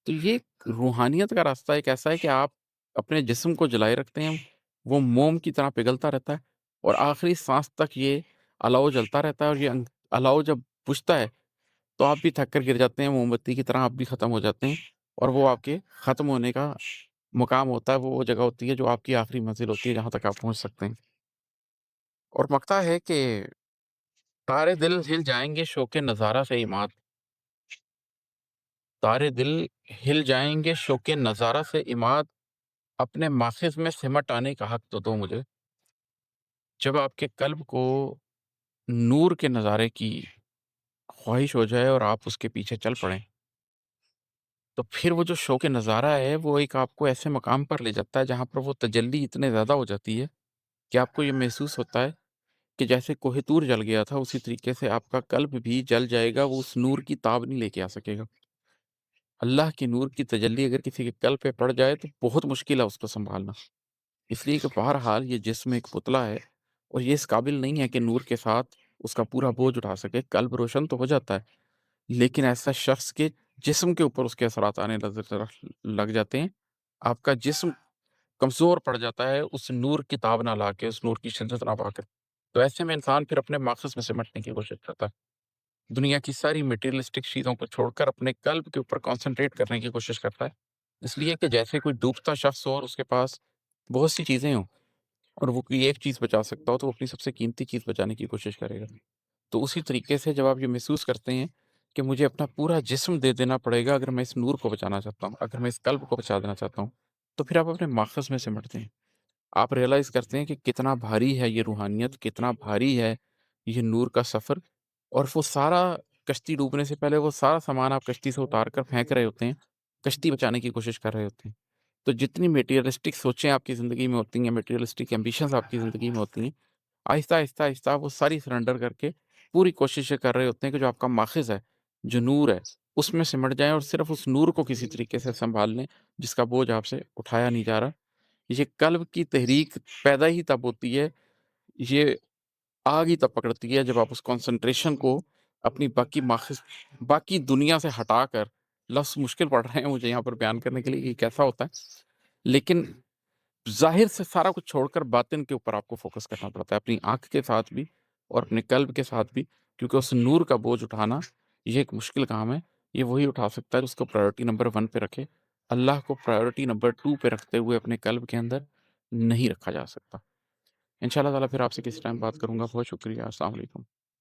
تو یہ روحانیت کا راستہ ایک ایسا ہے کہ آپ اپنے جسم کو جلائے رکھتے ہیں، وہ موم کی طرح پگھلتا رہتا ہے اور آخری سانس تک یہ الاؤ جلتا رہتا ہے، اور یہ الاؤ جب بجھتا ہے تو آپ بھی تھک کر گر جاتے ہیں، موم بتی کی طرح آپ بھی ختم ہو جاتے ہیں، اور وہ آپ کے ختم ہونے کا مقام ہوتا ہے، وہ جگہ ہوتی ہے جو آپ کی آخری منزل ہوتی ہے جہاں تک آپ پہنچ سکتے ہیں۔ اور مقطع ہے کہ تارے دل ہل جائیں گے شوق نظارہ سے عماد، تارے دل ہل جائیں گے شوق نظارہ سے عماد، اپنے ماخذ میں سمٹ آنے کا حق تو دو مجھے۔ جب آپ کے قلب کو نور کے نظارے کی خواہش ہو جائے اور آپ اس کے پیچھے چل پڑیں، تو پھر وہ جو شوق نظارہ ہے وہ ایک آپ کو ایسے مقام پر لے جاتا ہے جہاں پر وہ تجلی اتنے زیادہ ہو جاتی ہے کہ آپ کو یہ محسوس ہوتا ہے کہ جیسے کوہ طور جل گیا تھا، اسی طریقے سے آپ کا قلب بھی جل جائے گا، وہ اس نور کی تاب نہیں لے کے آ سکے گا۔ اللہ کی نور کی تجلی اگر کسی کے قلب پہ پڑ جائے تو بہت مشکل ہے اس کو سنبھالنا، اس لیے کہ بہرحال یہ جسم ایک پتلا ہے اور یہ اس قابل نہیں ہے کہ نور کے ساتھ اس کا پورا بوجھ اٹھا سکے۔ قلب روشن تو ہو جاتا ہے لیکن ایسا شخص کے جسم کے اوپر اس کے اثرات آنے لگ جاتے ہیں، آپ کا جسم کمزور پڑ جاتا ہے اس نور کی تاب نہ لا کے، اس نور کی شدت نہ پا کر، تو ایسے میں انسان پھر اپنے مقصد میں سمٹنے کی کوشش کرتا ہے، دنیا کی ساری مٹیریلسٹک چیزوں کو چھوڑ کر اپنے قلب کے اوپر کانسنٹریٹ کرنے کی کوشش کرتا ہے، اس لیے کہ جیسے کوئی ڈوبتا شخص ہو اور اس کے پاس بہت سی چیزیں ہوں اور وہ کوئی ایک چیز بچا سکتا ہو تو وہ اپنی سب سے قیمتی چیز بچانے کی کوشش کرے گا۔ تو اسی طریقے سے جب آپ یہ محسوس کرتے ہیں کہ مجھے اپنا پورا جسم دے دینا پڑے گا اگر میں اس نور کو بچانا چاہتا ہوں، اگر میں اس قلب کو بچا دینا چاہتا ہوں، تو پھر آپ اپنے ماخذ میں سمٹتے ہیں، آپ ریئلائز کرتے ہیں کہ کتنا بھاری ہے یہ روحانیت، کتنا بھاری ہے یہ نور کا سفر، اور وہ سارا کشتی ڈوبنے سے پہلے وہ سارا سامان آپ کشتی سے اتار کر پھینک رہے ہوتے ہیں، کشتی بچانے کی کوشش کر رہے ہوتے ہیں۔ تو جتنی میٹیریلسٹک سوچیں آپ کی زندگی میں ہوتی ہیں، میٹیریلسٹک ایمبیشنز آپ کی زندگی میں ہوتی ہیں، آہستہ آہستہ آہستہ وہ ساری سرنڈر کر کے پوری کوششیں کر رہے ہوتے ہیں کہ جو آپ کا ماخذ ہے، جو نور ہے، اس میں سمٹ جائیں اور صرف اس نور کو کسی طریقے سے سنبھال لیں جس کا بوجھ آپ سے اٹھایا نہیں جا رہا۔ یہ قلب کی تحریک پیدا ہی تب ہوتی ہے، یہ آگ ہی تب پکڑتی ہے جب آپ اس کنسنٹریشن کو اپنی باقی ماخذ، باقی دنیا سے ہٹا کر، لفظ مشکل پڑ رہے ہیں مجھے یہاں پر بیان کرنے کے لیے کہ کیسا ہوتا ہے، لیکن ظاہر سے سارا کچھ چھوڑ کر باطن کے اوپر آپ کو فوکس کرنا پڑتا ہے، اپنی آنکھ کے ساتھ بھی اور اپنے قلب کے ساتھ بھی، کیونکہ اس نور کا بوجھ اٹھانا یہ ایک مشکل کام ہے۔ یہ وہی اٹھا سکتا ہے اس کو پرائیورٹی نمبر 1 پہ رکھے، اللہ کو پرائیورٹی نمبر 2 پہ رکھتے ہوئے اپنے قلب کے اندر نہیں رکھا جا سکتا۔ انشاءاللہ تعالیٰ پھر آپ سے کسی ٹائم بات کروں گا۔ بہت شکریہ، السلام علیکم۔